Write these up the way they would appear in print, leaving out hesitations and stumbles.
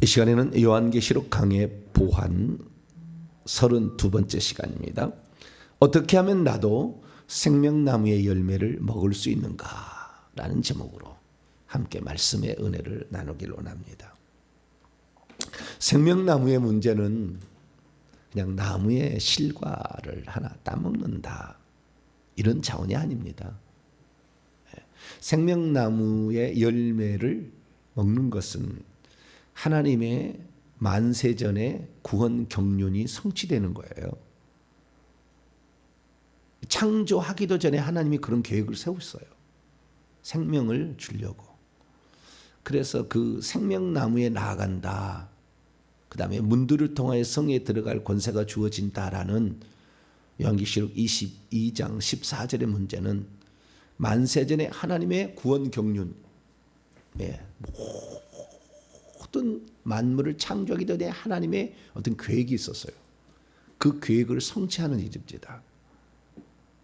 이 시간에는 요한계시록 강해 보환 32번째 시간입니다. 어떻게 하면 나도 생명나무의 열매를 먹을 수 있는가? 라는 제목으로 함께 말씀의 은혜를 나누길 원합니다. 생명나무의 문제는 그냥 나무의 실과를 하나 따먹는다, 이런 차원이 아닙니다. 생명나무의 열매를 먹는 것은 하나님의 만세전의 구원 경륜이 성취되는 거예요. 창조하기도 전에 하나님이 그런 계획을 세웠어요. 생명을 주려고. 그래서 그 생명나무에 나아간다, 그 다음에 문들을 통하여 성에 들어갈 권세가 주어진다라는 요한계시록 22장 14절의 문제는 만세전에 하나님의 구원 경륜, 모든 만물을 창조하기 전에 하나님의 어떤 계획이 있었어요. 그 계획을 성취하는 일입니다.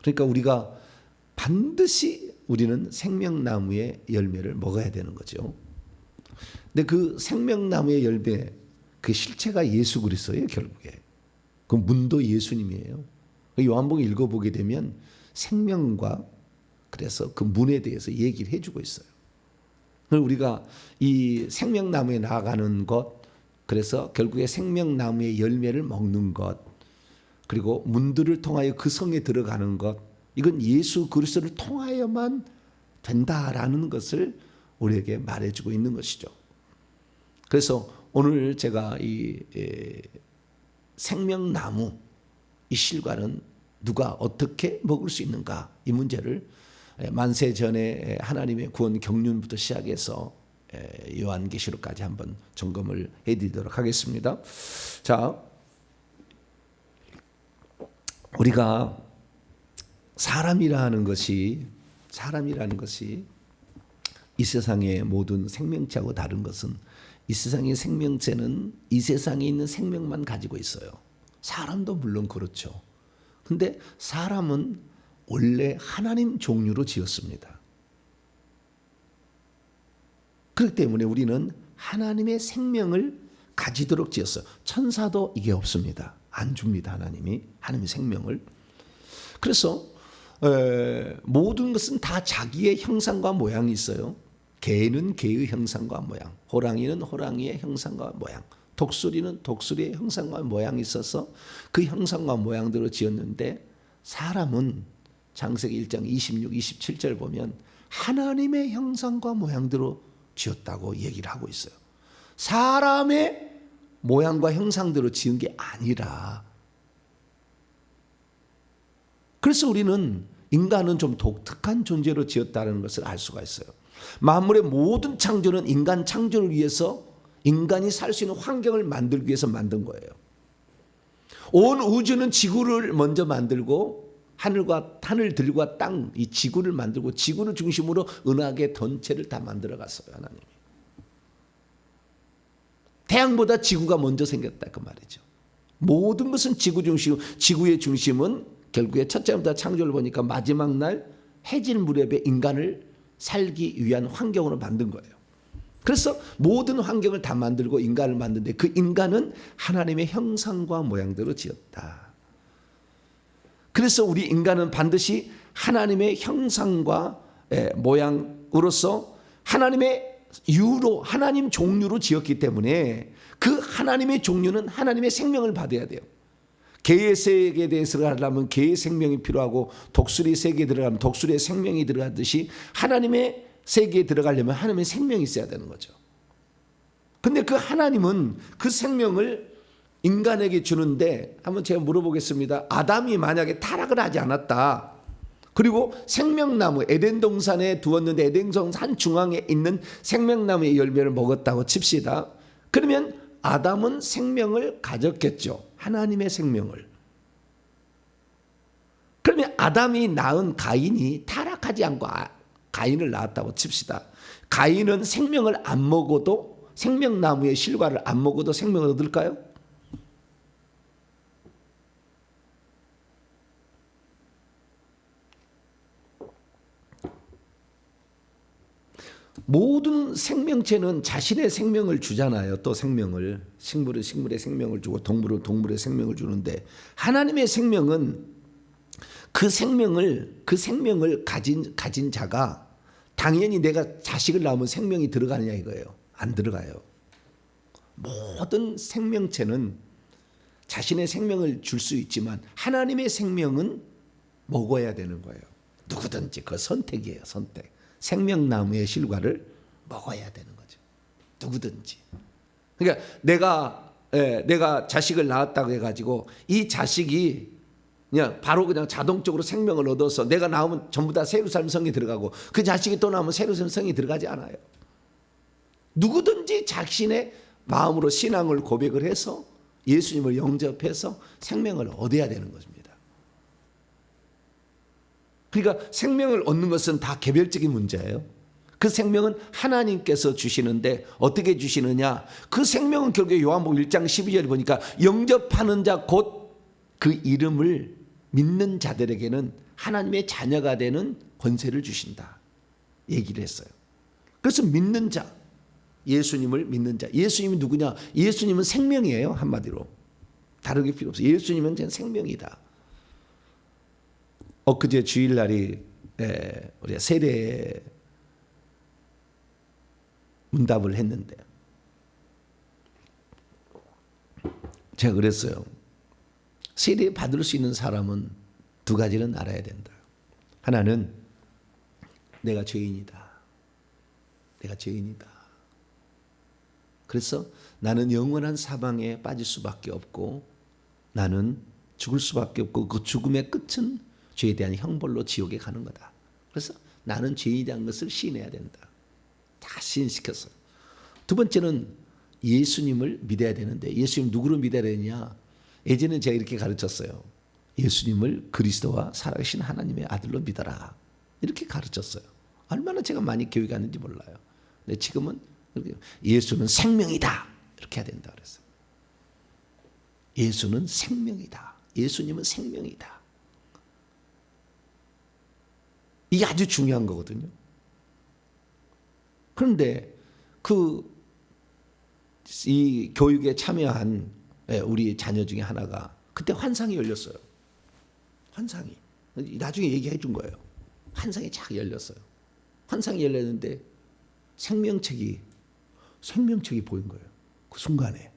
그러니까 우리가 반드시 우리는 생명나무의 열매를 먹어야 되는 거죠. 근데 그 생명나무의 열매, 그 실체가 예수 그리스도예요. 결국에 그 문도 예수님이에요. 요한복음 읽어보게 되면 생명과 그래서 그 문에 대해서 얘기를 해주고 있어요. 우리가 이 생명나무에 나아가는 것, 그래서 결국에 생명나무의 열매를 먹는 것, 그리고 문들을 통하여 그 성에 들어가는 것, 이건 예수 그리스도를 통하여만 된다라는 것을 우리에게 말해주고 있는 것이죠. 그래서 오늘 제가 이 생명나무, 이 실과는 누가 어떻게 먹을 수 있는가, 이 문제를 만세 전에 하나님의 구원 경륜부터 시작해서 요한계시록까지 한번 점검을 해드리도록 하겠습니다. 자, 우리가 사람이라는 것이 이 세상의 모든 생명체하고 다른 것은, 이 세상의 생명체는 이 세상에 있는 생명만 가지고 있어요. 사람도 물론 그렇죠. 근데 사람은 원래 하나님 종류로 지었습니다. 그렇기 때문에 우리는 하나님의 생명을 가지도록 지었어요. 천사도 이게 없습니다. 안 줍니다. 하나님의 생명을. 그래서 모든 것은 다 자기의 형상과 모양이 있어요. 개는 개의 형상과 모양, 호랑이는 호랑이의 형상과 모양, 독수리는 독수리의 형상과 모양이 있어서 그 형상과 모양대로 지었는데, 사람은 창세기 1장 26, 27절 보면 하나님의 형상과 모양대로 지었다고 얘기를 하고 있어요. 사람의 모양과 형상대로 지은 게 아니라. 그래서 우리는 인간은 좀 독특한 존재로 지었다는 것을 알 수가 있어요. 만물의 모든 창조는 인간 창조를 위해서, 인간이 살 수 있는 환경을 만들기 위해서 만든 거예요. 온 우주는 지구를 먼저 만들고, 하늘들과 땅, 이 지구를 만들고, 지구를 중심으로 은하계 전체를 다 만들어 갔어요. 하나님이. 태양보다 지구가 먼저 생겼다, 그 말이죠. 모든 것은 지구 중심, 지구의 중심은 결국에 첫째부터 창조를 보니까 마지막 날 해질 무렵에 인간을 살기 위한 환경으로 만든 거예요. 그래서 모든 환경을 다 만들고 인간을 만드는데, 그 인간은 하나님의 형상과 모양대로 지었다. 그래서 우리 인간은 반드시 하나님의 형상과 모양으로서 하나님의 유로, 하나님 종류로 지었기 때문에 그 하나님의 종류는 하나님의 생명을 받아야 돼요. 개의 세계에 대해서 들어가려면 개의 생명이 필요하고, 독수리 세계에 들어가면 독수리의 생명이 들어가듯이 하나님의 세계에 들어가려면 하나님의 생명이 있어야 되는 거죠. 근데 그 하나님은 그 생명을 인간에게 주는데, 한번 제가 물어보겠습니다. 아담이 만약에 타락을 하지 않았다, 그리고 생명나무, 에덴 동산에 두었는데 에덴 동산 중앙에 있는 생명나무의 열매를 먹었다고 칩시다. 그러면 아담은 생명을 가졌겠죠. 하나님의 생명을. 그러면 아담이 낳은 가인이 타락하지 않고 가인을 낳았다고 칩시다. 가인은 생명을 안 먹어도, 생명나무의 실과를 안 먹어도 생명을 얻을까요? 모든 생명체는 자신의 생명을 주잖아요. 또 생명을, 식물은 식물의 생명을 주고 동물은 동물의 생명을 주는데, 하나님의 생명은 그 생명을 가진 자가 당연히 내가 자식을 낳으면 생명이 들어가느냐 이거예요. 안 들어가요. 모든 생명체는 자신의 생명을 줄 수 있지만 하나님의 생명은 먹어야 되는 거예요. 누구든지 그 선택이에요. 선택. 생명나무의 실과를 먹어야 되는 거죠. 누구든지. 그러니까 내가 자식을 낳았다고 해가지고 이 자식이 그냥 자동적으로 생명을 얻어서 내가 낳으면 전부 다 새로 삶 성이 들어가고 그 자식이 또 낳으면 새로 삶 성이 들어가지 않아요. 누구든지 자신의 마음으로 신앙을 고백을 해서 예수님을 영접해서 생명을 얻어야 되는 것입니다. 그러니까 생명을 얻는 것은 다 개별적인 문제예요. 그 생명은 하나님께서 주시는데 어떻게 주시느냐? 그 생명은 결국에 요한복음 1장 12절에 보니까 영접하는 자 곧 그 이름을 믿는 자들에게는 하나님의 자녀가 되는 권세를 주신다 얘기를 했어요. 그래서 믿는 자, 예수님을 믿는 자. 예수님이 누구냐? 예수님은 생명이에요. 한마디로. 다르게 필요 없어요. 예수님은 그냥 생명이다. 엊그제 주일날이 우리가 세례 문답을 했는데 제가 그랬어요. 세례 받을 수 있는 사람은 두 가지는 알아야 된다. 하나는 내가 죄인이다. 내가 죄인이다. 그래서 나는 영원한 사망에 빠질 수밖에 없고 나는 죽을 수밖에 없고 그 죽음의 끝은 죄에 대한 형벌로 지옥에 가는 거다. 그래서 나는 죄인이라는 것을 시인해야 된다. 다 시인시켰어요. 두 번째는 예수님을 믿어야 되는데 예수님 누구를 믿어야 되느냐? 예전에 제가 이렇게 가르쳤어요. 예수님을 그리스도와 살아계신 하나님의 아들로 믿어라. 이렇게 가르쳤어요. 얼마나 제가 많이 교육하는지 몰라요. 근데 지금은 예수는 생명이다. 이렇게 해야 된다 그랬어요. 예수는 생명이다. 예수님은 생명이다. 이게 아주 중요한 거거든요. 그런데 이 교육에 참여한 우리 자녀 중에 하나가 그때 환상이 열렸어요. 환상이. 나중에 얘기해 준 거예요. 환상이 쫙 열렸어요. 환상이 열렸는데 생명책이 보인 거예요. 그 순간에.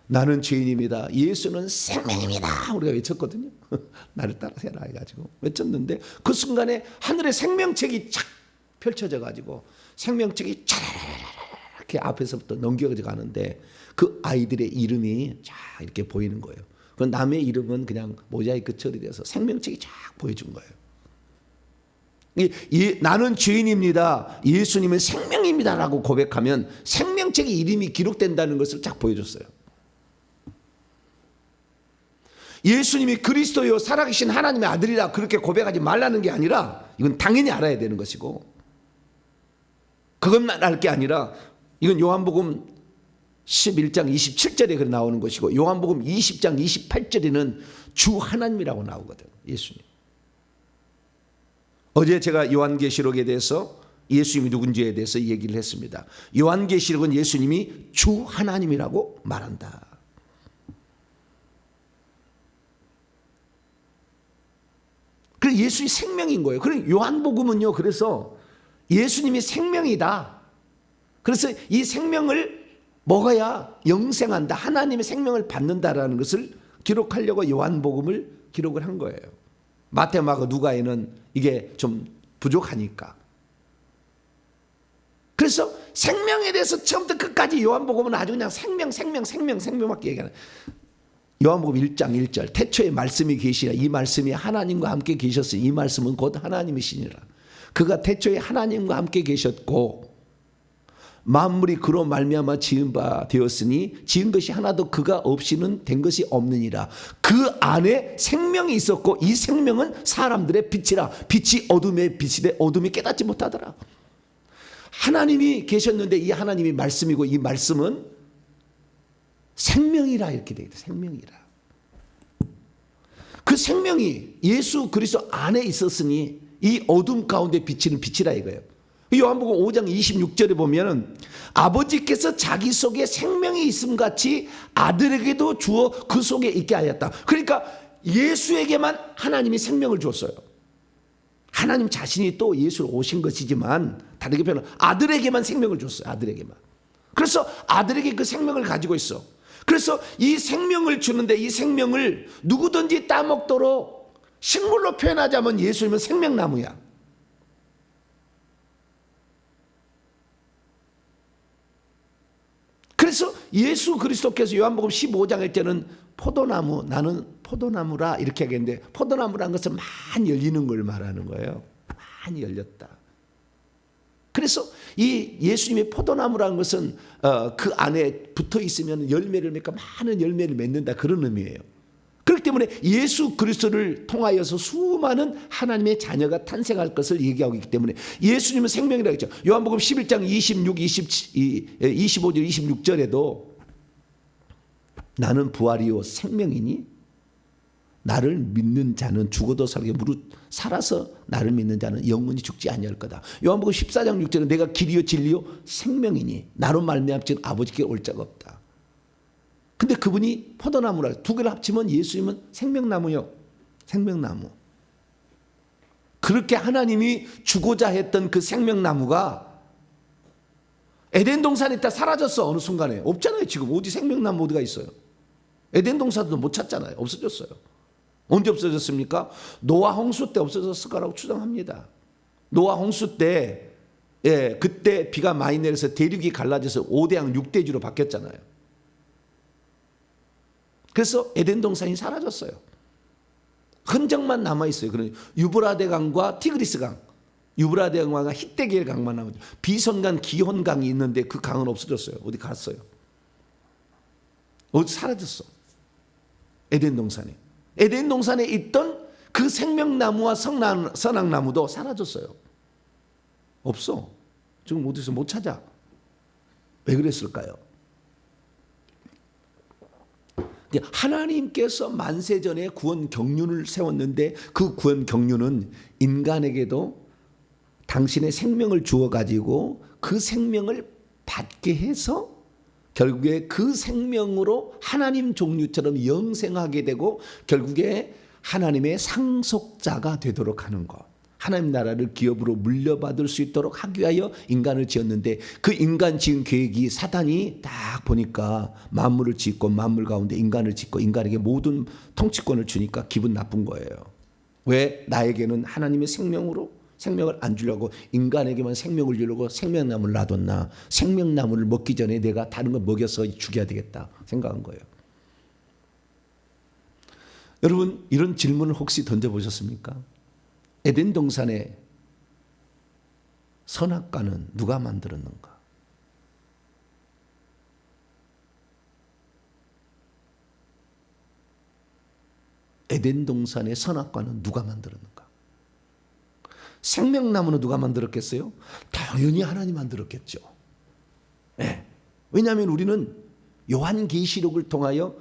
나는 죄인입니다. 예수는 생명입니다. 우리가 외쳤거든요. 나를 따라서라 해가지고 외쳤는데 그 순간에 하늘에 생명책이 착 펼쳐져 가지고 생명책이 쫙 이렇게 앞에서부터 넘겨져 가는데 그 아이들의 이름이 쫙 이렇게 보이는 거예요. 그 남의 이름은 그냥 모자이크 처리돼서 생명책이 쫙 보여준 거예요. 나는 죄인입니다. 예수님은 생명입니다라고 고백하면 생명책에 이름이 기록된다는 것을 쫙 보여줬어요. 예수님이 그리스도요 살아계신 하나님의 아들이라 그렇게 고백하지 말라는 게 아니라 이건 당연히 알아야 되는 것이고 그것만 알 게 아니라 이건 요한복음 11장 27절에 그 나오는 것이고 요한복음 20장 28절에는 주 하나님이라고 나오거든. 예수님. 어제 제가 요한계시록에 대해서 예수님이 누군지에 대해서 얘기를 했습니다. 요한계시록은 예수님이 주 하나님이라고 말한다. 그래서 예수님이 생명인 거예요. 그럼 요한복음은요. 그래서 예수님이 생명이다. 그래서 이 생명을 먹어야 영생한다. 하나님의 생명을 받는다라는 것을 기록하려고 요한복음을 기록을 한 거예요. 마태, 마가, 누가에는 이게 좀 부족하니까. 그래서 생명에 대해서 처음부터 끝까지 요한복음은 아주 그냥 생명밖에 얘기하는. 요한복음 1장 1절 태초에 말씀이 계시라. 이 말씀이 하나님과 함께 계셨으니 이 말씀은 곧 하나님이시니라. 그가 태초에 하나님과 함께 계셨고 만물이 그로 말미암아 지은 바 되었으니 지은 것이 하나도 그가 없이는 된 것이 없느니라. 그 안에 생명이 있었고 이 생명은 사람들의 빛이라. 빛이 어둠의 빛이되 어둠이 깨닫지 못하더라. 하나님이 계셨는데 이 하나님이 말씀이고 이 말씀은 생명이라 이렇게 되어 있다. 생명이라. 그 생명이 예수 그리스도 안에 있었으니 이 어둠 가운데 비치는 빛이라 이거예요. 요한복음 5장 26절에 보면 아버지께서 자기 속에 생명이 있음 같이 아들에게도 주어 그 속에 있게 하였다. 그러니까 예수에게만 하나님이 생명을 줬어요. 하나님 자신이 또 예수로 오신 것이지만 다르게 표현하면 아들에게만 생명을 줬어요. 아들에게만. 그래서 아들에게 그 생명을 가지고 있어. 그래서 이 생명을 주는데 이 생명을 누구든지 따먹도록 식물로 표현하자면 예수님은 생명나무야. 그래서 예수 그리스도께서 요한복음 15장일 때는 포도나무, 나는 포도나무라 이렇게 하겠는데, 포도나무란 것은 많이 열리는 걸 말하는 거예요. 많이 열렸다. 그래서 이 예수님의 포도나무라는 것은 그 안에 붙어 있으면 열매를 맺고 많은 열매를 맺는다, 그런 의미예요. 그렇기 때문에 예수 그리스도를 통하여서 수많은 하나님의 자녀가 탄생할 것을 얘기하고 있기 때문에 예수님은 생명이라고 했죠. 요한복음 11장 26, 25절, 26절에도 나는 부활이요 생명이니 나를 믿는 자는 죽어도 살게 무릇 살아서 나를 믿는 자는 영원히 죽지 아니할 거다. 요한복음 14장 6절에 내가 길이요 진리요 생명이니 나로 말미암지 아버지께 올 자가 없다. 근데 그분이 포도나무라, 두 개를 합치면 예수님은 생명나무요. 생명나무. 그렇게 하나님이 주고자 했던 그 생명나무가 에덴 동산에 있다 사라졌어. 어느 순간에. 없잖아요. 지금 어디 생명나무 어디가 있어요. 에덴 동산도 못 찾잖아요. 없어졌어요. 언제 없어졌습니까? 노아 홍수 때 없어졌을 거라고 추정합니다. 노아 홍수 때, 그때 비가 많이 내려서 대륙이 갈라져서 5대양 6대주로 바뀌었잖아요. 그래서 에덴 동산이 사라졌어요. 흔적만 남아있어요. 그러니까 유브라데 강과 티그리스 강, 유브라데 강과 히데길 강만 남았죠. 비선강, 기혼강이 있는데 그 강은 없어졌어요. 어디 갔어요. 어디 사라졌어. 에덴 동산에. 에덴 동산에 있던 그 생명나무와 선악나무도 사라졌어요. 없어. 지금 어디서 못 찾아. 왜 그랬을까요? 하나님께서 만세전에 구원 경륜을 세웠는데 그 구원 경륜은 인간에게도 당신의 생명을 주어 가지고 그 생명을 받게 해서 결국에 그 생명으로 하나님 종류처럼 영생하게 되고 결국에 하나님의 상속자가 되도록 하는 것. 하나님 나라를 기업으로 물려받을 수 있도록 하기 위하여 인간을 지었는데 그 인간 지은 계획이 사단이 딱 보니까 만물을 짓고 만물 가운데 인간을 짓고 인간에게 모든 통치권을 주니까 기분 나쁜 거예요. 왜? 나에게는 하나님의 생명을 안 주려고 인간에게만 생명을 주려고 생명나무를 놔뒀나. 생명나무를 먹기 전에 내가 다른 걸 먹여서 죽여야 되겠다 생각한 거예요. 여러분 이런 질문을 혹시 던져보셨습니까? 에덴 동산의 선악과는 누가 만들었는가? 에덴 동산의 선악과는 누가 만들었는가? 생명나무는 누가 만들었겠어요? 당연히 하나님 만들었겠죠. 네. 왜냐하면 우리는 요한계시록을 통하여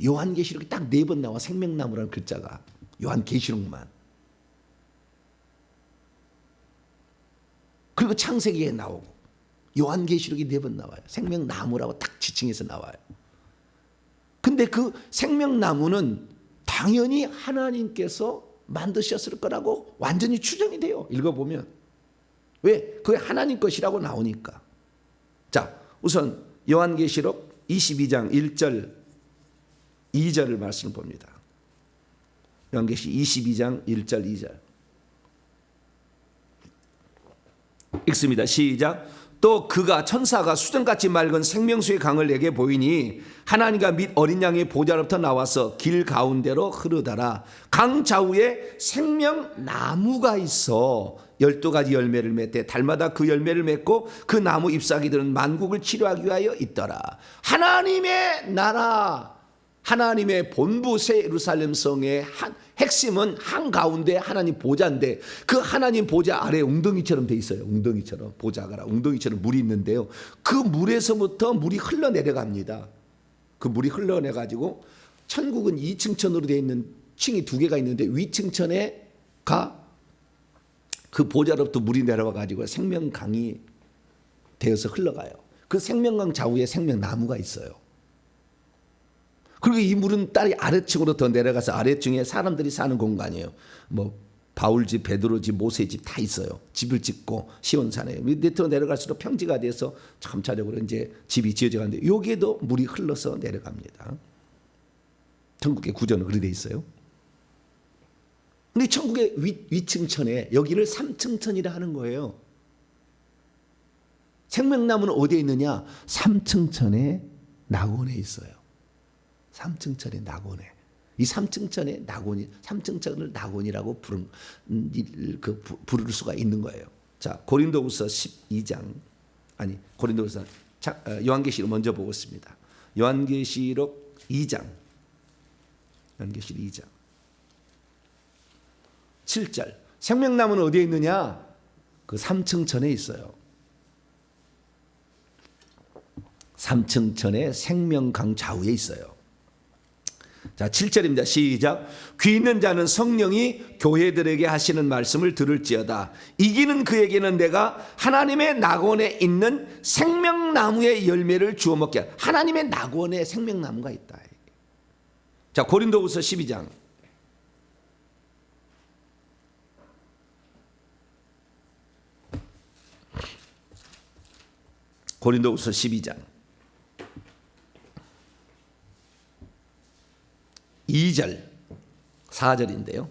요한계시록이 딱 4번 나와. 생명나무라는 글자가 요한계시록만. 그리고 창세기에 나오고 요한계시록이 4번 나와요. 생명나무라고 딱 지칭해서 나와요. 근데 그 생명나무는 당연히 하나님께서 만드셨을 거라고 완전히 추정이 돼요. 읽어보면. 왜? 그게 하나님 것이라고 나오니까. 자, 우선 요한계시록 22장 1절 2절을 말씀을 봅니다. 요한계시록 22장 1절 2절 읽습니다. 시작. 또 그가 천사가 수정같이 맑은 생명수의 강을 내게 보이니 하나님과 및 어린 양의 보좌로부터 나와서 길 가운데로 흐르더라. 강 좌우에 생명나무가 있어 12가지 열매를 맺되 달마다 그 열매를 맺고 그 나무 잎사귀들은 만국을 치료하기 위하여 있더라. 하나님의 나라, 하나님의 본부 새 예루살렘 성의 핵심은 한가운데 하나님 보좌인데 그 하나님 보좌 아래 웅덩이처럼 돼 있어요. 웅덩이처럼, 보좌가 웅덩이처럼 물이 있는데요. 그 물에서부터 물이 흘러내려갑니다. 그 물이 흘러내가지고 천국은 2층천으로 되어 있는 층이 2개가 있는데 위층천에 그 보좌로부터 물이 내려와 가지고 생명강이 되어서 흘러가요. 그 생명강 좌우에 생명나무가 있어요. 그리고 이 물은 딸이 아래층으로 더 내려가서 아래층에 사람들이 사는 공간이에요. 뭐 바울집, 베드로집, 모세집 다 있어요. 집을 짓고 시온산에 밑으로 내려갈수록 평지가 돼서 점차적으로 이제 집이 지어져 가는데 여기에도 물이 흘러서 내려갑니다. 천국의 구조는 그렇게 돼 있어요. 근데 천국의 위층천에 여기를 3층천이라 하는 거예요. 생명나무는 어디에 있느냐? 3층천의 낙원에 있어요. 3층천의 낙원에. 이 3층천의 낙원이 3층천을 낙원이라고 부를 수가 있는 거예요. 자, 고린도후서 12장 아니 고린도후서 요한계시록 먼저 보겠습니다. 요한계시록 2장 7절. 생명나무는 어디에 있느냐? 그 3층천에 있어요. 3층천의 생명강 좌우에 있어요. 자, 7절입니다. 시작. 귀 있는 자는 성령이 교회들에게 하시는 말씀을 들을지어다. 이기는 그에게는 내가 하나님의 낙원에 있는 생명나무의 열매를 주워 먹게 하라. 하나님의 낙원에 생명나무가 있다. 자, 고린도후서 12장. 고린도후서 12장 2절 4절인데요.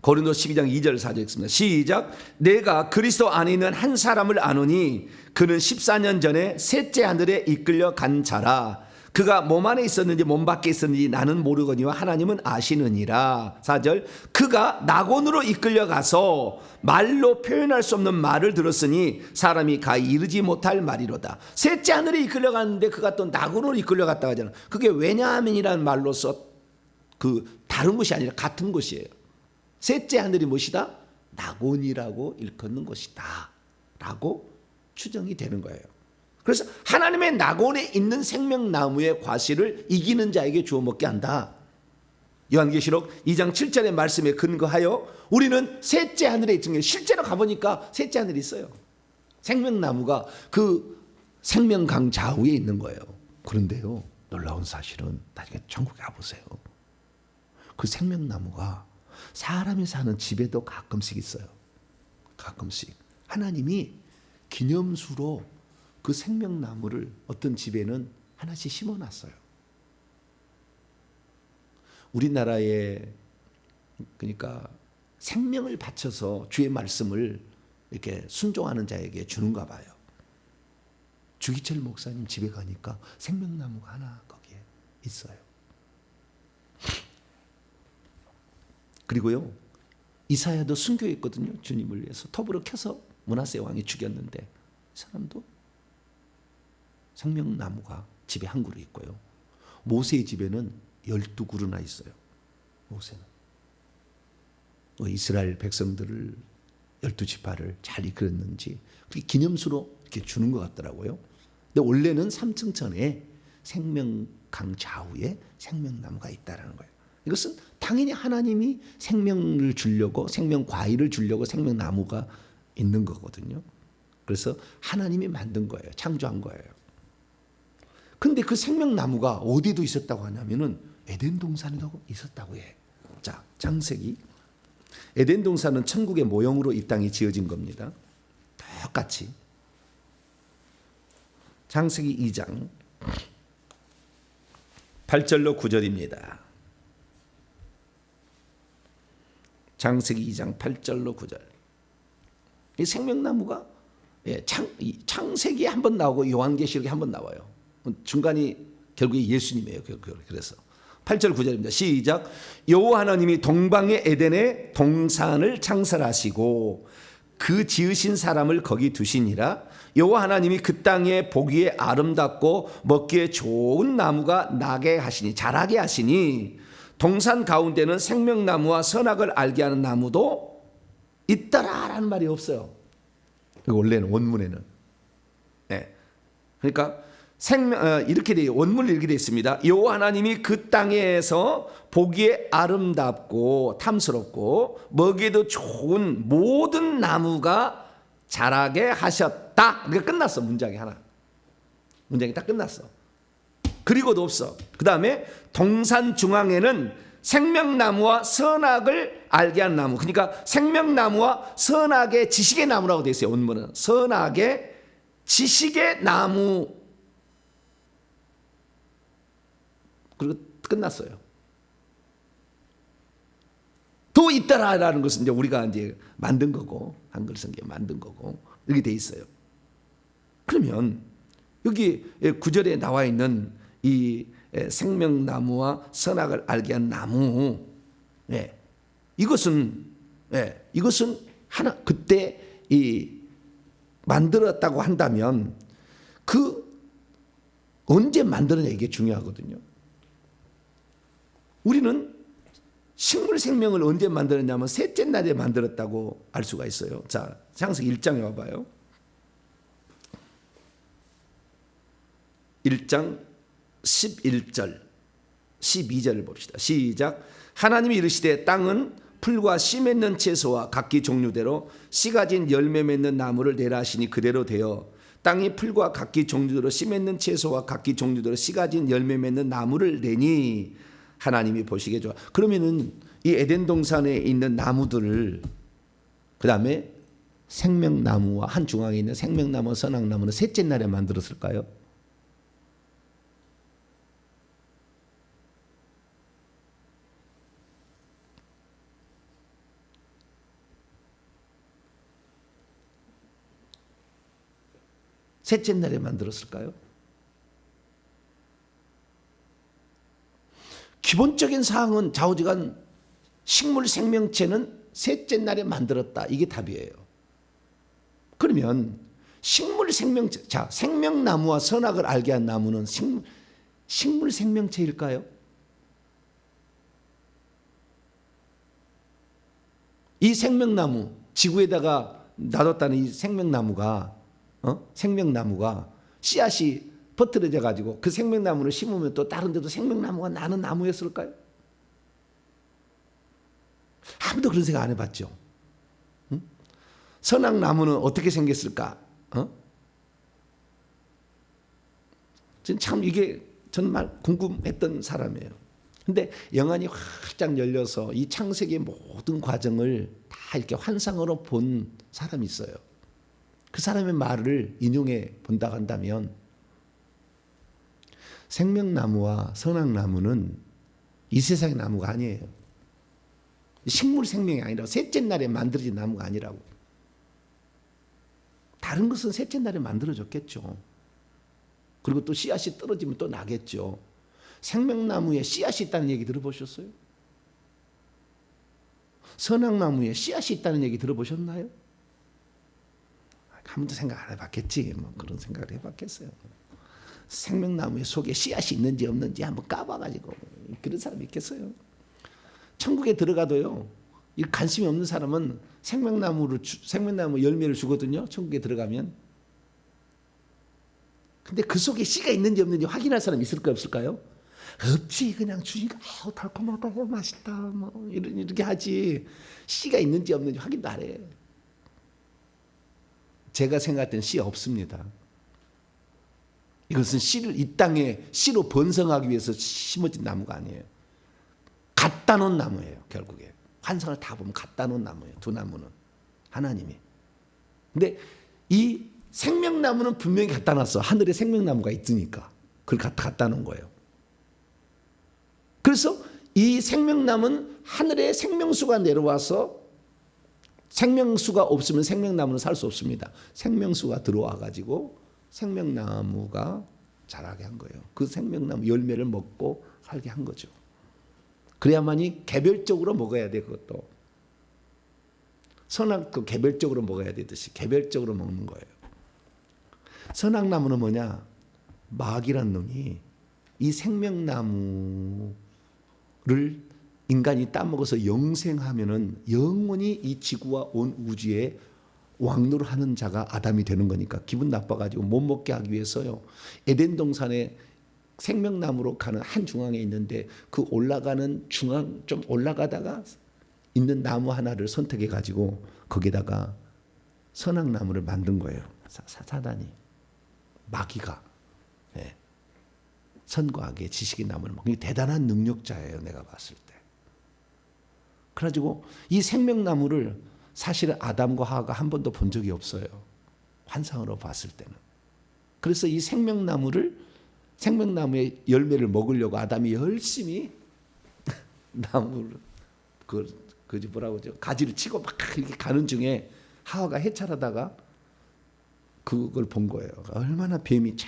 고린도 12장 2절 4절 읽습니다. 시작. 내가 그리스도 안에 있는 한 사람을 아노니 그는 14년 전에 셋째 하늘에 이끌려 간 자라. 그가 몸 안에 있었는지 몸 밖에 있었는지 나는 모르거니와 하나님은 아시느니라. 4절. 그가 낙원으로 이끌려 가서 말로 표현할 수 없는 말을 들었으니 사람이 가히 이르지 못할 말이로다. 셋째 하늘에 이끌려 갔는데 그가 또 낙원으로 이끌려 갔다 하잖아. 그게 왜냐하면이라는 말로서 그 다른 것이 아니라 같은 것이에요. 셋째 하늘이 무엇이다? 낙원이라고 일컫는 것이다 라고 추정이 되는 거예요. 그래서 하나님의 낙원에 있는 생명나무의 과실을 이기는 자에게 주워 먹게 한다. 요한계시록 2장 7절의 말씀에 근거하여 우리는 셋째 하늘에 있는, 실제로 가보니까 셋째 하늘이 있어요. 생명나무가 그 생명강 좌우에 있는 거예요. 그런데요, 놀라운 사실은 나중에 천국에 가보세요. 그 생명나무가 사람이 사는 집에도 가끔씩 있어요. 가끔씩. 하나님이 기념수로 그 생명나무를 어떤 집에는 하나씩 심어놨어요. 우리나라에 그러니까 생명을 바쳐서 주의 말씀을 이렇게 순종하는 자에게 주는가 봐요. 주기철 목사님 집에 가니까 생명나무가 하나 거기에 있어요. 그리고요, 이사야도 순교했거든요. 주님을 위해서 톱으로 켜서 므낫세 왕이 죽였는데 이 사람도 생명나무가 집에 한 그루 있고요. 모세의 집에는 12그루나 있어요. 모세는 이스라엘 백성들을 12지파를 잘 이끌었는지 그렇게 기념수로 이렇게 주는 것 같더라고요. 근데 원래는 3층천에 생명강 좌우에 생명나무가 있다라는 거예요. 이것은 당연히 하나님이 생명을 주려고, 생명 과일을 주려고 생명나무가 있는 거거든요. 그래서 하나님이 만든 거예요. 창조한 거예요. 근데 그 생명나무가 어디도 있었다고 하냐면은 에덴 동산에도 있었다고 해. 자, 창세기. 에덴 동산은 천국의 모형으로 이 땅이 지어진 겁니다. 똑같이. 창세기 2장 8절로 9절입니다. 창세기 2장 8절로 9절. 이 생명나무가 창세기에 한 번 나오고 요한계시록에 한 번 나와요. 중간이 결국에 예수님이에요. 그래서 8절 9절입니다. 시작. 여호와 하나님이 동방의 에덴에 동산을 창설하시고 그 지으신 사람을 거기 두시니라. 여호와 하나님이 그 땅에 보기에 아름답고 먹기에 좋은 나무가 나게 하시니, 자라게 하시니 동산 가운데는 생명나무와 선악을 알게 하는 나무도 있더라라는 말이 없어요. 원래는 원문에는. 네. 그러니까 이렇게 돼 원문을 이렇게 되어 있습니다. 여호와 하나님이 그 땅에서 보기에 아름답고 탐스럽고 먹이도 좋은 모든 나무가 자라게 하셨다. 그러니까 끝났어. 문장이 하나. 문장이 딱 끝났어. 그리고도 없어. 그 다음에 동산 중앙에는 생명나무와 선악을 알게 한 나무. 그러니까 생명나무와 선악의 지식의 나무라고 되어 있어요. 원문은 선악의 지식의 나무. 그리고 끝났어요. 또 있더라라는 것은 이제 우리가 이제 만든 거고, 한글 성경 만든 거고, 이렇게 돼 있어요. 그러면 여기 9절에 나와 있는 이 생명나무와 선악을 알게 한 나무, 이것은 하나 그때 이 만들었다고 한다면 그 언제 만들었냐 이게 중요하거든요. 우리는 식물 생명을 언제 만들었냐면 셋째 날에 만들었다고 알 수가 있어요. 자, 창세기 1장에 와봐요. 1장 11절 12절을 봅시다. 시작. 하나님이 이르시되 땅은 풀과 씨 맺는 채소와 각기 종류대로 씨 가진 열매 맺는 나무를 내라 하시니 그대로 되어 땅이 풀과 각기 종류대로 씨 맺는 채소와 각기 종류대로 씨 가진 열매 맺는 나무를 내니 하나님이 보시기에 좋아. 그러면은 이 에덴 동산에 있는 나무들을 그다음에 생명나무와 한 중앙에 있는 생명나무 선악나무는 셋째 날에 만들었을까요? 셋째 날에 만들었을까요? 기본적인 사항은 좌우지간 식물 생명체는 셋째 날에 만들었다. 이게 답이에요. 그러면 식물 생명체, 자, 생명나무와 선악을 알게 한 나무는 식물 생명체일까요? 이 생명나무, 지구에다가 놔뒀다는 이 생명나무가 씨앗이 퍼뜨려져 가지고 그 생명나무를 심으면 또 다른 데도 생명나무가 나는 나무였을까요? 아무도 그런 생각 안 해봤죠. 응? 선악나무는 어떻게 생겼을까? 참 이게 정말 궁금했던 사람이에요. 근데 영안이 활짝 열려서 이 창세기의 모든 과정을 다 이렇게 환상으로 본 사람이 있어요. 그 사람의 말을 인용해 본다고 한다면 생명나무와 선악나무는 이 세상의 나무가 아니에요. 식물 생명이 아니라 셋째 날에 만들어진 나무가 아니라고. 다른 것은 셋째 날에 만들어졌겠죠. 그리고 또 씨앗이 떨어지면 또 나겠죠. 생명나무에 씨앗이 있다는 얘기 들어보셨어요? 선악나무에 씨앗이 있다는 얘기 들어보셨나요? 아무도 생각 안 해봤겠지. 뭐 그런 생각을 해봤겠어요. 생명나무의 속에 씨앗이 있는지 없는지 한번 까봐가지고 그런 사람이 있겠어요. 천국에 들어가도요. 이 관심이 없는 사람은 생명나무 열매를 주거든요. 천국에 들어가면. 근데 그 속에 씨가 있는지 없는지 확인할 사람 있을까요, 없을까요? 없지. 그냥 주니까 달콤하다, 맛있다, 뭐 이렇게 하지. 씨가 있는지 없는지 확인도 안 해. 제가 생각할 때는 씨 없습니다. 이것은 씨를 이 땅에 씨로 번성하기 위해서 심어진 나무가 아니에요. 갖다 놓은 나무예요. 결국에 환상을 다 보면 갖다 놓은 나무예요. 두 나무는 하나님이. 근데 이 생명나무는 분명히 갖다 놨어. 하늘에 생명나무가 있으니까 그걸 갖다 놓은 거예요. 그래서 이 생명나무는 하늘에 생명수가 내려와서 생명수가 없으면 생명나무는 살 수 없습니다. 생명수가 들어와 가지고 생명나무가 자라게 한 거예요. 그 생명나무 열매를 먹고 살게 한 거죠. 그래야만이 개별적으로 먹어야 돼. 그것도 선악도 개별적으로 먹어야 되듯이 개별적으로 먹는 거예요. 선악나무는 뭐냐? 마귀란 놈이 이 생명나무를 인간이 따먹어서 영생하면은 영원히 이 지구와 온 우주에 왕노릇하는 자가 아담이 되는 거니까 기분 나빠가지고 못 먹게 하기 위해서요. 에덴 동산에 생명나무로 가는 한 중앙에 있는데 그 올라가는 중앙 좀 올라가다가 있는 나무 하나를 선택해 가지고 거기다가 선악나무를 만든 거예요. 사단이 마귀가 예. 선과 악의 지식의 나무를 먹는 대단한 능력자예요. 내가 봤을 때. 그래가지고 이 생명나무를 사실은 아담과 하와가 한 번도 본 적이 없어요. 환상으로 봤을 때는. 그래서 이 생명나무의 열매를 먹으려고 아담이 열심히 나무를 가지를 치고 막 이렇게 가는 중에 하와가 해찰하다가 그걸 본 거예요. 얼마나 뱀이 쫙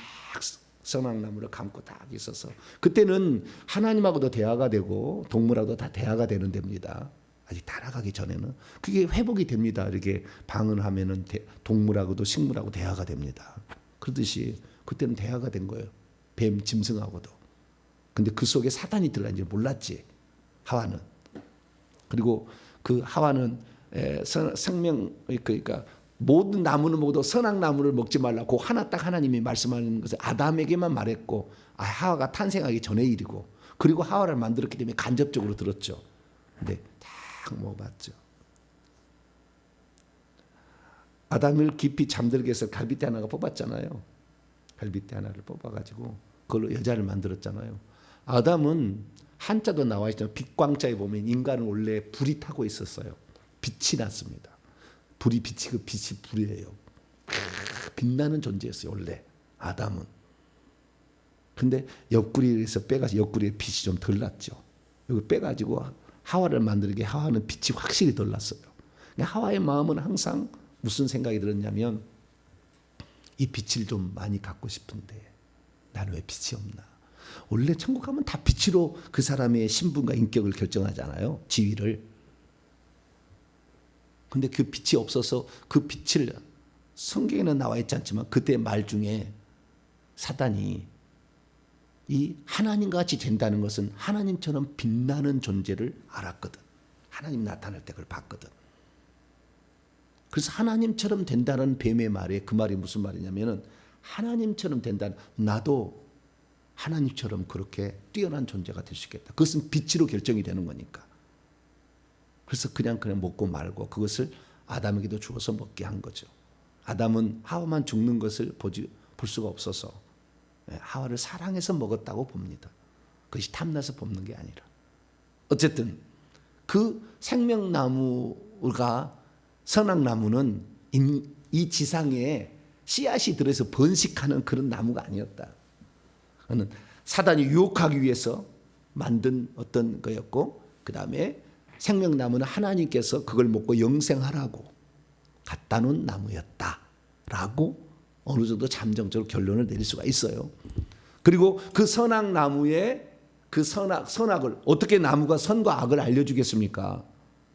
선악나무를 감고 딱 있어서 그때는 하나님하고도 대화가 되고 동물하고도 다 대화가 되는 데입니다. 아직 타락하기 전에는 그게 회복이 됩니다. 이렇게 방언하면은 동물하고도 식물하고 대화가 됩니다. 그러듯이 그때는 대화가 된 거예요. 뱀 짐승하고도. 근데 그 속에 사단이 들어간지 몰랐지. 하와는. 그리고 그 하와는 생명 그러니까 모든 나무는 먹어도 선악나무를 먹지 말라고 하나 딱 하나님이 말씀하는 것을 아담에게만 말했고 하와가 탄생하기 전의 일이고 그리고 하와를 만들었기 때문에 간접적으로 들었죠. 근데 딱 먹어봤죠. 아담을 깊이 잠들게 해서 갈빗대 하나가 뽑았잖아요. 갈빗대 하나를 뽑아가지고 그걸로 여자를 만들었잖아요. 아담은 한자도 나와 있잖아요. 빛광자에 보면 인간은 원래 불이 타고 있었어요. 빛이 났습니다. 빛이 그 빛이 불이에요. 빛나는 존재였어요. 원래 아담은. 근데 옆구리에서 빼가지고 옆구리에 빛이 좀 덜 났죠. 여기 빼가지고 하와를 만들게 하와는 빛이 확실히 덜 났어요. 하와의 마음은 항상 무슨 생각이 들었냐면 이 빛을 좀 많이 갖고 싶은데 나는 왜 빛이 없나. 원래 천국 가면 다 빛으로 그 사람의 신분과 인격을 결정하잖아요. 지위를. 근데 그 빛이 없어서 그 빛을 성경에는 나와 있지 않지만 그때 말 중에 사단이 이 하나님과 같이 된다는 것은 하나님처럼 빛나는 존재를 알았거든. 하나님 나타날 때 그걸 봤거든. 그래서 하나님처럼 된다는 뱀의 말에 그 말이 무슨 말이냐면은 하나님처럼 된다는 나도 하나님처럼 그렇게 뛰어난 존재가 될 수 있겠다. 그것은 빛으로 결정이 되는 거니까. 그래서 그냥 먹고 말고 그것을 아담에게도 주어서 먹게 한 거죠. 아담은 하와만 죽는 것을 볼 수가 없어서 하와를 사랑해서 먹었다고 봅니다. 그것이 탐나서 뽑는 게 아니라. 어쨌든 그 생명나무가 선악나무는 이 지상에 씨앗이 들어서 번식하는 그런 나무가 아니었다. 그는 사단이 유혹하기 위해서 만든 어떤 거였고 그 다음에 생명나무는 하나님께서 그걸 먹고 영생하라고 갖다 놓은 나무였다라고 어느 정도 잠정적으로 결론을 내릴 수가 있어요. 그리고 그 선악나무의 그 선악을 어떻게 나무가 선과 악을 알려주겠습니까?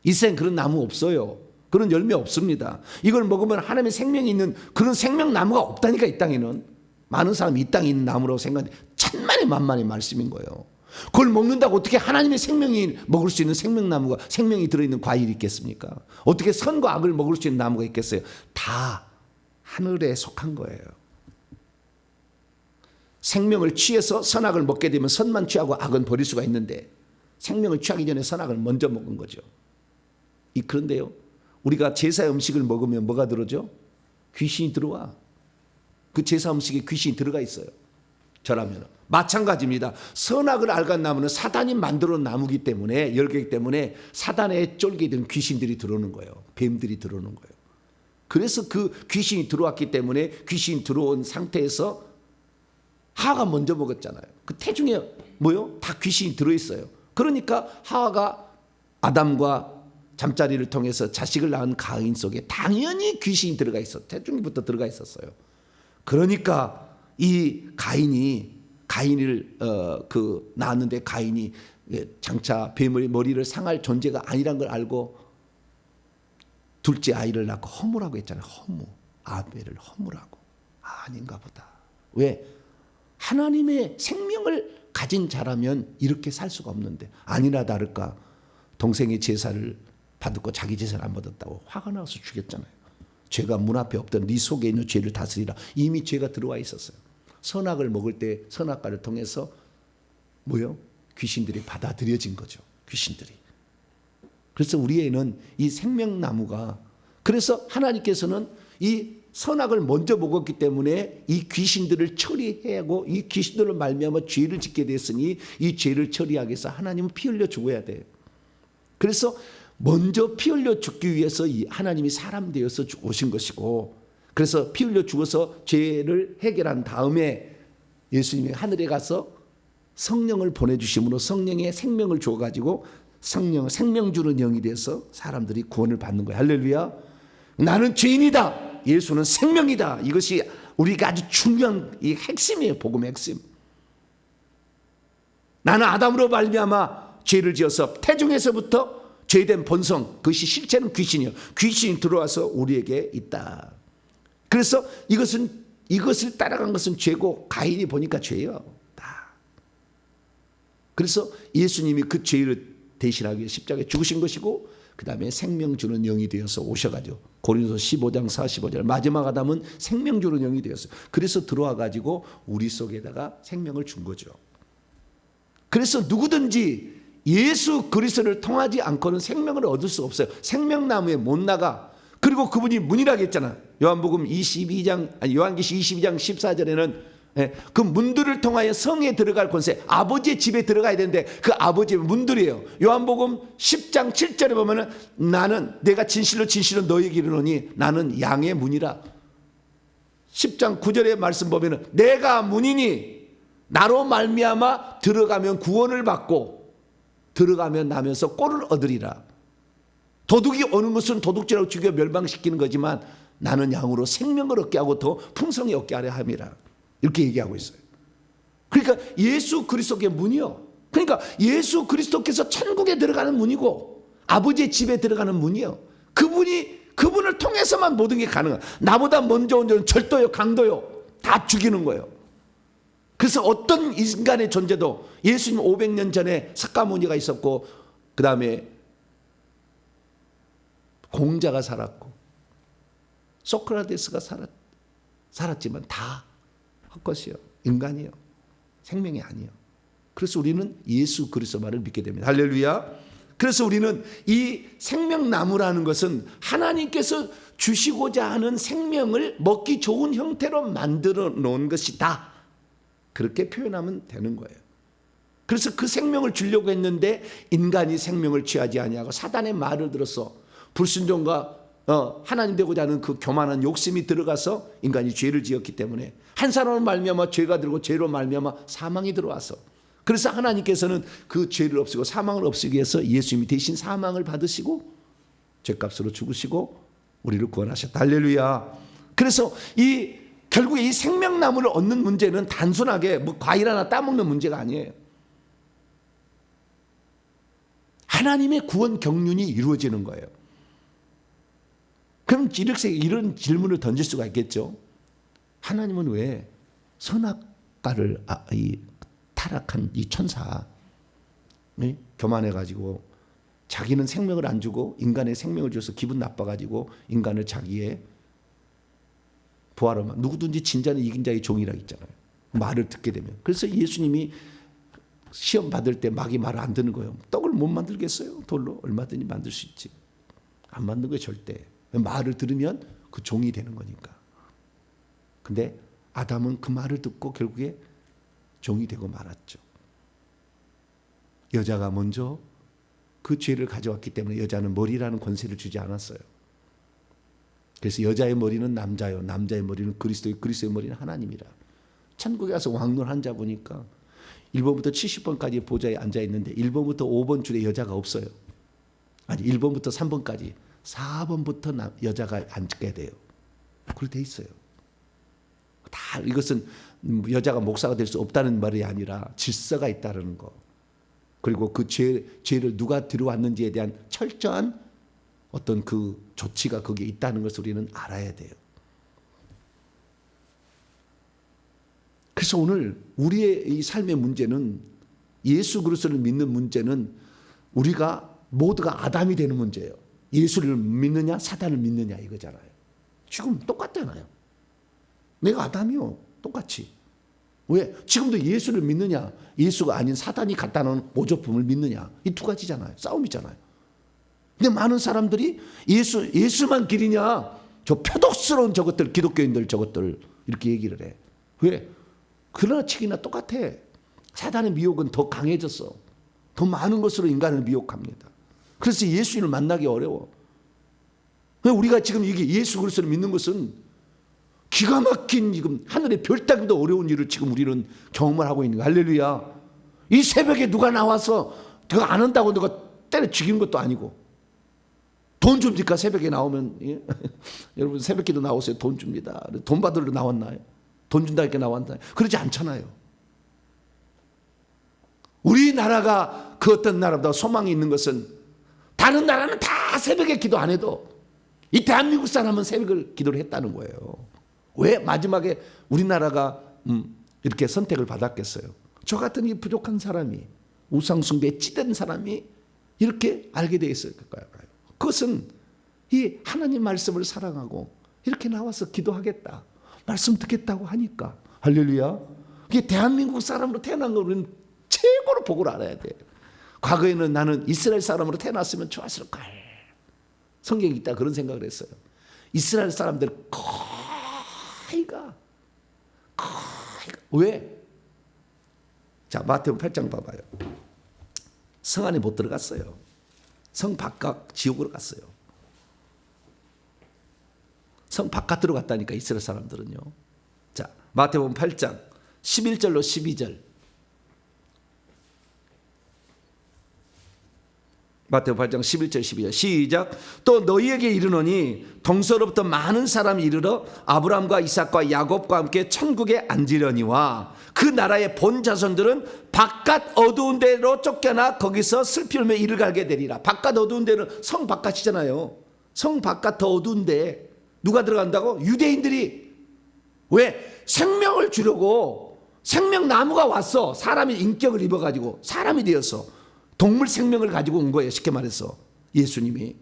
이 세상 그런 나무 없어요. 그런 열매 없습니다. 이걸 먹으면 하나님의 생명이 있는 그런 생명나무가 없다니까. 이 땅에는 많은 사람이 이 땅에 있는 나무라고 생각하는데 천만의 만만의 말씀인 거예요. 그걸 먹는다고 어떻게 하나님의 생명이 먹을 수 있는 생명나무가 생명이 들어있는 과일이 있겠습니까? 어떻게 선과 악을 먹을 수 있는 나무가 있겠어요? 다 하늘에 속한 거예요. 생명을 취해서 선악을 먹게 되면 선만 취하고 악은 버릴 수가 있는데 생명을 취하기 전에 선악을 먼저 먹은 거죠. 그런데요, 우리가 제사 음식을 먹으면 뭐가 들어오죠? 귀신이 들어와. 그 제사 음식에 귀신이 들어가 있어요. 저라면 마찬가지입니다. 선악을 알간 나무는 사단이 만들어 놓은 나무기 때문에 열개이기 때문에 사단의 쫄깃한 귀신들이 들어오는 거예요. 뱀들이 들어오는 거예요. 그래서 그 귀신이 들어왔기 때문에 귀신이 들어온 상태에서 하와가 먼저 먹었잖아요. 그 태중에 뭐요? 다 귀신이 들어있어요. 그러니까 하와가 아담과 잠자리를 통해서 자식을 낳은 가인 속에 당연히 귀신이 들어가 있었어요. 태중부터 들어가 있었어요. 그러니까 이 가인을 낳았는데 가인이 장차 뱀의 머리를 상할 존재가 아니란 걸 알고 둘째 아이를 낳고 허무라고 했잖아요. 허무. 아벨을 허무라고. 아닌가 보다. 왜? 하나님의 생명을 가진 자라면 이렇게 살 수가 없는데 아니나 다를까 동생의 제사를 받고 자기 제사를 안 받았다고 화가 나서 죽였잖아요. 죄가 문 앞에 없던 네 속에 있는 죄를 다스리라. 이미 죄가 들어와 있었어요. 선악을 먹을 때 선악과를 통해서 뭐요? 귀신들이 받아들여진 거죠. 귀신들이. 그래서 우리에는 이 생명나무가, 그래서 하나님께서는 이 선악을 먼저 먹었기 때문에 이 귀신들을 처리해야 하고, 이 귀신들을 말미암아 죄를 짓게 됐으니 이 죄를 처리하기 위해서 하나님은 피 흘려 죽어야 돼요. 그래서 먼저 피 흘려 죽기 위해서 하나님이 사람 되어서 오신 것이고, 그래서 피 흘려 죽어서 죄를 해결한 다음에 예수님이 하늘에 가서 성령을 보내주심으로 성령의 생명을 줘가지고 생명 주는 영이 돼서 사람들이 구원을 받는 거예요. 할렐루야. 나는 죄인이다, 예수는 생명이다. 이것이 우리가 아주 중요한 이 핵심이에요. 복음의 핵심. 나는 아담으로 말미암아 죄를 지어서 태중에서부터 죄된 본성, 그것이 실체는 귀신이요. 귀신이 들어와서 우리에게 있다. 그래서 이것을 따라간 것은 죄고, 가인이 보니까 죄예요. 다. 그래서 예수님이 그 죄를 대신하기 위해 십자가에 죽으신 것이고, 그 다음에 생명 주는 영이 되어서 오셔가지고, 고린도서 15장 45절, 마지막 아담은 생명 주는 영이 되었어요. 그래서 들어와가지고 우리 속에다가 생명을 준 거죠. 그래서 누구든지 예수 그리스도를 통하지 않고는 생명을 얻을 수 없어요. 생명나무에 못 나가. 그리고 그분이 문이라고 했잖아. 요한계시 22장 14절에는 그 문들을 통하여 성에 들어갈 권세, 아버지의 집에 들어가야 되는데 그 아버지의 문들이에요. 요한복음 10장 7절에 보면은 나는 내가 진실로 너희에게 이르노니 나는 양의 문이라. 10장 9절의 말씀 보면은 내가 문이니 나로 말미암아 들어가면 구원을 받고 들어가면 나면서 꼴을 얻으리라. 도둑이 오는 것은 도둑질하고 죽여 멸망시키는 거지만 나는 양으로 생명을 얻게 하고 더 풍성히 얻게 하려 함이라. 이렇게 얘기하고 있어요. 그러니까 예수 그리스도의 문이요. 그러니까 예수 그리스도께서 천국에 들어가는 문이고 아버지의 집에 들어가는 문이요. 그분을 통해서만 모든 게 가능해요. 나보다 먼저 온 자는 절도요, 강도요, 다 죽이는 거예요. 그래서 어떤 인간의 존재도 예수님 500년 전에 석가모니가 있었고, 그 다음에 공자가 살았고, 소크라테스가 살았지만 다 헛것이요, 인간이요, 생명이 아니요. 그래서 우리는 예수 그리스도 말을 믿게 됩니다. 할렐루야. 그래서 우리는 이 생명나무라는 것은 하나님께서 주시고자 하는 생명을 먹기 좋은 형태로 만들어 놓은 것이다. 그렇게 표현하면 되는 거예요. 그래서 그 생명을 주려고 했는데 인간이 생명을 취하지 아니하고 사단의 말을 들어서 불순종과 하나님 되고자 하는 그 교만한 욕심이 들어가서 인간이 죄를 지었기 때문에 한 사람으로 말미암아 죄가 들고 죄로 말미암아 사망이 들어와서, 그래서 하나님께서는 그 죄를 없애고 사망을 없애기 위해서 예수님이 대신 사망을 받으시고 죄값으로 죽으시고 우리를 구원하셨다. 할렐루야. 그래서 결국에 이 생명나무를 얻는 문제는 단순하게 뭐 과일 하나 따먹는 문제가 아니에요. 하나님의 구원 경륜이 이루어지는 거예요. 그럼 이런 질문을 던질 수가 있겠죠. 하나님은 왜 선악과를 타락한 이 천사 교만해가지고 자기는 생명을 안 주고 인간의 생명을 줘서 기분 나빠가지고 인간을 자기의 부하로, 누구든지 진자는 이긴 자의 종이라고 있잖아요. 말을 듣게 되면. 그래서 예수님이 시험 받을 때 마귀 말을 안 듣는 거예요. 떡을 못 만들겠어요? 돌로 얼마든지 만들 수 있지. 안 만든 거예요, 절대. 말을 들으면 그 종이 되는 거니까. 근데 아담은 그 말을 듣고 결국에 종이 되고 말았죠. 여자가 먼저 그 죄를 가져왔기 때문에 여자는 머리라는 권세를 주지 않았어요. 그래서 여자의 머리는 남자요, 남자의 머리는 그리스도요, 그리스도의 머리는 하나님이라. 천국에 가서 왕노를 앉아 보니까 1번부터 70번까지 보좌에 앉아 있는데 1번부터 5번 줄에 여자가 없어요. 아니 1번부터 3번까지 4번부터 여자가 앉게 돼요. 그렇게 돼 있어요. 다 이것은 여자가 목사가 될 수 없다는 말이 아니라 질서가 있다는 거. 그리고 그 죄를 누가 들어왔는지에 대한 철저한 어떤 그 조치가 거기에 있다는 것을 우리는 알아야 돼요. 그래서 오늘 우리의 이 삶의 문제는, 예수 그리스도를 믿는 문제는 우리가 모두가 아담이 되는 문제예요. 예수를 믿느냐 사단을 믿느냐 이거잖아요. 지금 똑같잖아요. 내가 아담이요. 똑같이. 왜? 지금도 예수를 믿느냐, 예수가 아닌 사단이 갖다 놓은 모조품을 믿느냐, 이 두 가지잖아요. 싸움이잖아요. 근데 많은 사람들이 예수만 길이냐, 저 표독스러운 저것들, 기독교인들 저것들 이렇게 얘기를 해. 왜? 그러나 치기나 똑같아. 사단의 미혹은 더 강해졌어. 더 많은 것으로 인간을 미혹합니다. 그래서 예수를 만나기 어려워. 우리가 지금 이게 예수 그리스도를 믿는 것은 기가 막힌 지금 하늘의 별 따기도 어려운 일을 지금 우리는 경험을 하고 있는 거야. 할렐루야. 이 새벽에 누가 나와서 그거 안 한다고 누가 때려 죽이는 것도 아니고, 돈 줍니까? 새벽에 나오면. 예? 여러분 새벽기도 나오세요. 돈 줍니다. 돈 받으러 나왔나요? 돈 준다니까 나왔나요? 그러지 않잖아요. 우리나라가 그 어떤 나라보다 소망이 있는 것은, 다른 나라는 다 새벽에 기도 안 해도 이 대한민국 사람은 새벽을 기도를 했다는 거예요. 왜 마지막에 우리나라가 이렇게 선택을 받았겠어요? 저 같은 이 부족한 사람이, 우상숭배에 찌든 사람이 이렇게 알게 되어 있을까요? 그것은 이 하나님 말씀을 사랑하고 이렇게 나와서 기도하겠다, 말씀 듣겠다고 하니까. 할렐루야. 이게 대한민국 사람으로 태어난 걸 우리는 최고로 복을 알아야 돼. 과거에는 나는 이스라엘 사람으로 태어났으면 좋았을 걸, 성경에 있다 그런 생각을 했어요. 이스라엘 사람들 거의가 왜? 자, 마태복음 8장 봐봐요. 성 안에 못 들어갔어요. 성 바깥 지옥으로 갔어요. 성 바깥으로 갔다니까 이스라엘 사람들은요. 자, 마태복음 8장 11절로 12절. 마태복음 8장 11절 12절 시작. 또 너희에게 이르노니 동서로부터 많은 사람이 이르러 아브라함과 이삭과 야곱과 함께 천국에 앉으려니와 그 나라의 본 자손들은 바깥 어두운 데로 쫓겨나 거기서 슬피 울며 이를 갈게 되리라. 바깥 어두운 데는 성 바깥이잖아요. 성 바깥 더 어두운데 누가 들어간다고? 유대인들이. 왜? 생명을 주려고 생명나무가 왔어. 사람이 인격을 입어가지고 사람이 되었어. 동물 생명을 가지고 온 거예요. 쉽게 말해서 예수님이.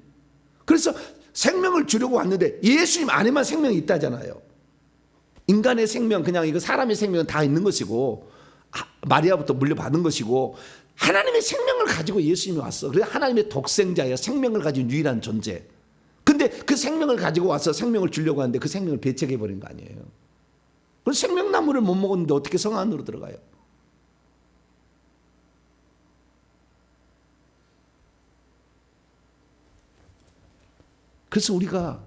그래서 생명을 주려고 왔는데 예수님 안에만 생명이 있다잖아요. 인간의 생명, 그냥 이거 사람의 생명은 다 있는 것이고, 마리아부터 물려받은 것이고, 하나님의 생명을 가지고 예수님이 왔어. 그래서 하나님의 독생자예요. 생명을 가진 유일한 존재. 근데 그 생명을 가지고 와서 생명을 주려고 하는데 그 생명을 배척해버린 거 아니에요. 그래서 생명나무를 못 먹었는데 어떻게 성 안으로 들어가요? 그래서 우리가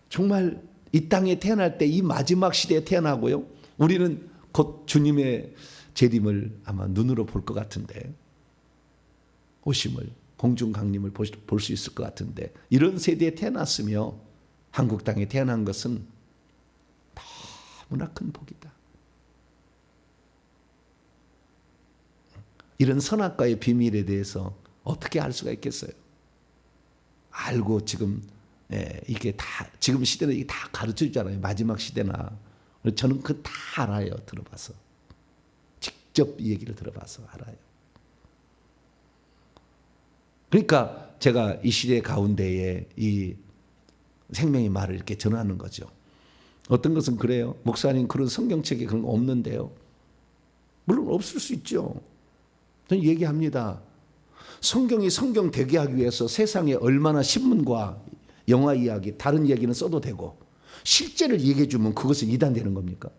정말 이 땅에 태어날 때 이 마지막 시대에 태어나고요, 우리는 곧 주님의 재림을 아마 눈으로 볼 것 같은데, 오심을, 공중 강림을 볼 수 있을 것 같은데, 이런 세대에 태어났으며 한국 땅에 태어난 것은 너무나 큰 복이다. 이런 선악과의 비밀에 대해서 어떻게 알 수가 있겠어요? 알고 지금 이게 다 지금 시대는 이게 다 가르쳐 주잖아요. 마지막 시대나. 저는 그 다 알아요. 들어봐서 직접 이 얘기를 들어봐서 알아요. 그러니까 제가 이 시대 가운데에 이 생명의 말을 이렇게 전하는 거죠. 어떤 것은 그래요. 목사님 그런 성경책에 그런 거 없는데요. 물론 없을 수 있죠. 저는 얘기합니다. 성경이 성경 되게 하기 위해서 세상에 얼마나 신문과 영화 이야기, 다른 이야기는 써도 되고, 실제를 얘기해 주면 그것은 이단되는 겁니까?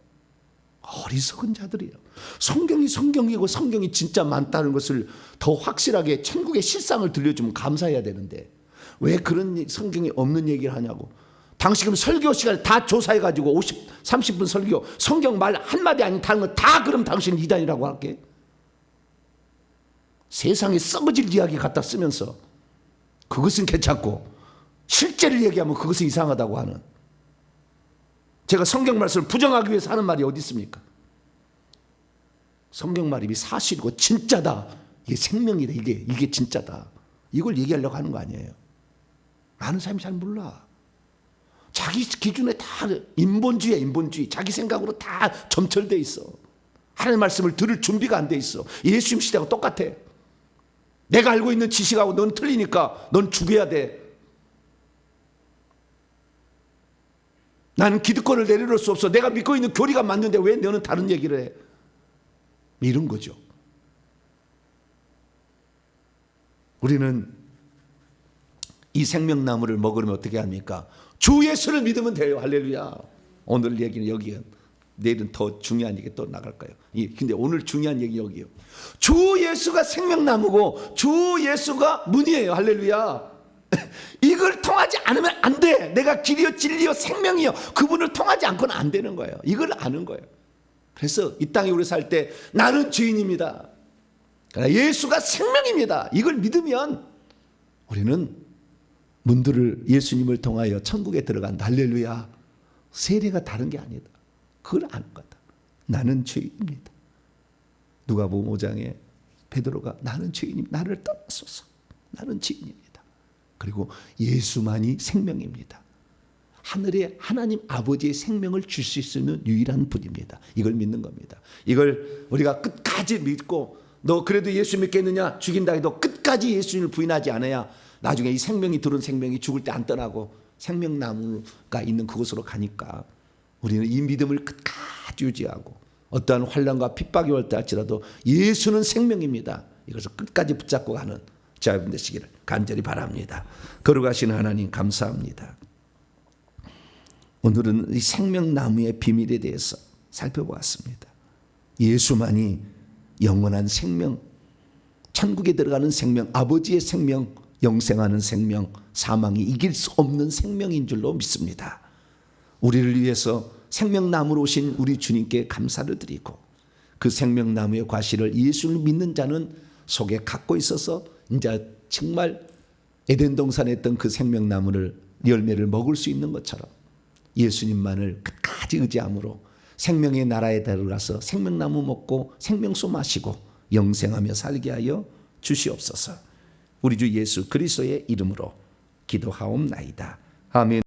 어리석은 자들이에요. 성경이 성경이고 성경이 진짜 많다는 것을 더 확실하게 천국의 실상을 들려주면 감사해야 되는데 왜 그런 성경이 없는 얘기를 하냐고. 당신 설교 시간에 다 조사해가지고 30분 설교, 성경 말 한마디 아닌 다른 거 다 그럼 당신 이단이라고 할게. 세상에 썩어질 이야기 갖다 쓰면서 그것은 괜찮고 실제를 얘기하면 그것은 이상하다고 하는, 제가 성경 말씀을 부정하기 위해서 하는 말이 어디 있습니까? 성경 말이 사실이고 진짜다, 이게 생명이다, 이게 진짜다, 이걸 얘기하려고 하는 거 아니에요. 많은 사람이 잘 몰라. 자기 기준에 다 인본주의야, 인본주의. 자기 생각으로 다 점철돼 있어. 하나님의 말씀을 들을 준비가 안 돼 있어. 예수님 시대하고 똑같아. 내가 알고 있는 지식하고 넌 틀리니까 넌 죽여야 돼. 나는 기득권을 내려놓을 수 없어. 내가 믿고 있는 교리가 맞는데 왜 너는 다른 얘기를 해? 이런 거죠. 우리는 이 생명나무를 먹으면 어떻게 합니까? 주 예수를 믿으면 돼요. 할렐루야. 오늘 얘기는 여기에, 내일은 더 중요한 얘기 또 나갈 거예요. 근데 오늘 중요한 얘기 여기요. 주 예수가 생명나무고 주 예수가 문이에요. 할렐루야. 이걸 통하지 않으면 안 돼. 내가 길이요 진리요 생명이요, 그분을 통하지 않고는 안 되는 거예요. 이걸 아는 거예요. 그래서 이 땅에 우리 살 때 나는 죄인입니다, 그러나 예수가 생명입니다, 이걸 믿으면 우리는 문들을 예수님을 통하여 천국에 들어간다. 할렐루야. 세례가 다른 게 아니다. 그걸 아는 거다. 나는 죄인입니다. 누가복음 5장에 베드로가 나는 죄인입니다, 나를 떠나소서, 나는 죄인입니다. 그리고 예수만이 생명입니다. 하늘의 하나님 아버지의 생명을 줄 수 있는 유일한 분입니다. 이걸 믿는 겁니다. 이걸 우리가 끝까지 믿고, 너 그래도 예수 믿겠느냐, 죽인다 해도 끝까지 예수님을 부인하지 않아야 나중에 이 생명이 들은 생명이 죽을 때 안 떠나고 생명나무가 있는 그곳으로 가니까 우리는 이 믿음을 끝까지 유지하고 어떠한 환난과 핍박이 올 때 할지라도 예수는 생명입니다, 이것을 끝까지 붙잡고 가는 자 여러분 되시기를 간절히 바랍니다. 거룩하신 하나님 감사합니다. 오늘은 이 생명나무의 비밀에 대해서 살펴보았습니다. 예수만이 영원한 생명, 천국에 들어가는 생명, 아버지의 생명, 영생하는 생명, 사망이 이길 수 없는 생명인 줄로 믿습니다. 우리를 위해서 생명나무로 오신 우리 주님께 감사를 드리고, 그 생명나무의 과실을 예수를 믿는 자는 속에 갖고 있어서 이제 정말 에덴 동산에 있던 그 생명나무를, 열매를 먹을 수 있는 것처럼 예수님만을 끝까지 의지함으로 생명의 나라에 들어가서 생명나무 먹고 생명수 마시고 영생하며 살게 하여 주시옵소서. 우리 주 예수 그리스도의 이름으로 기도하옵나이다. 아멘.